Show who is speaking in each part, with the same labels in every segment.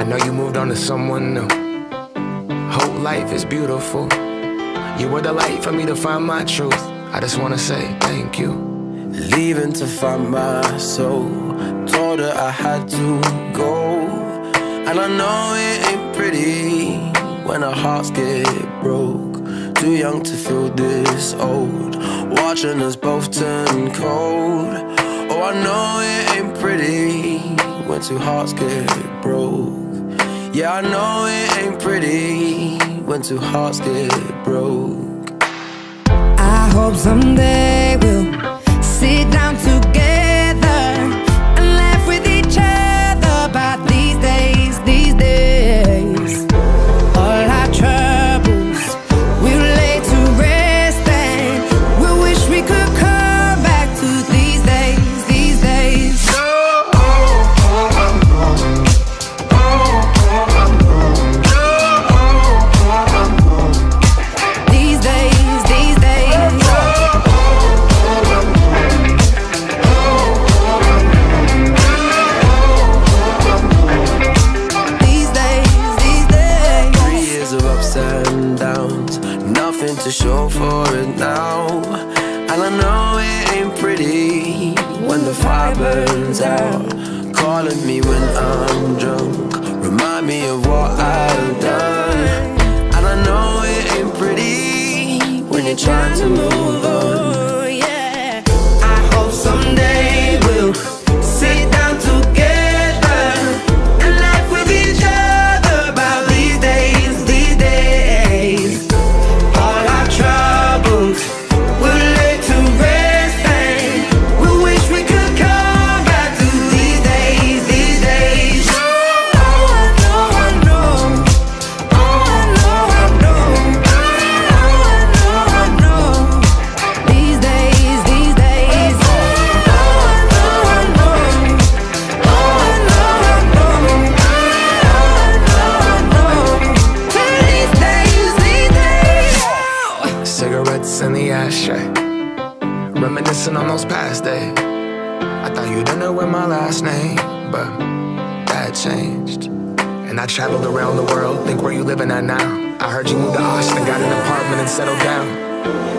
Speaker 1: know you moved on to someone new. Whole life is beautiful. You were the light for me to find my truth. I just wanna say thank you.
Speaker 2: Leaving to find my soul. Told her I had to go. And I know it ain't pretty when our hearts get broke. Too young to feel this old, watching us both turn cold. Oh, I know it ain't pretty when two hearts get broke. Yeah, I know it ain't pretty when two hearts get broke.
Speaker 3: I hope someday we'll sit down together and laugh with each other about these days, these days. All our troubles we'll lay to rest, and we wish we could come back to these days, these days. These days, these days. These days, these days.
Speaker 2: 3 years of ups and downs, nothing to show for it now. And I know it ain't pretty when the fire burns out. Calling me when I'm drunk, remind me of what I've done. And I know it ain't pretty when you're trying to move on.
Speaker 3: Oh, yeah. I hope someday we'll sit down together and laugh with each other about these days, these days. All our troubles we'll lay to rest, and we wish we could come back to these days, these days. Oh, I know, I know. Oh, I know, I know. Oh, I know, I know. These days, these days. Oh, I know, I know. Oh, I know, I know. Oh, I know, I know. These days, these days.
Speaker 1: Cigarettes in the ashtray, reminiscing on those past days. I thought you didn't know my last name, but that changed. And I traveled around the world, think where you living at now. I heard you moved to Austin, got an apartment and settled down.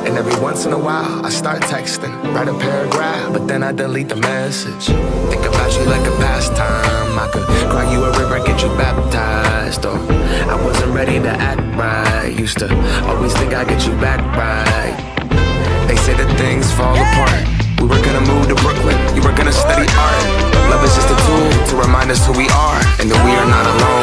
Speaker 1: And every once in a while, I start texting, write a paragraph, but then I delete the message. Think about you like a pastime. I could cry you a river, get you baptized. Or I wasn't ready to act right. Used to always think I'd get you back right. They say that things fall apart. We were gonna move to Brooklyn, you were gonna study art. Love is just a tool to remind us who we are, and that we are not alone.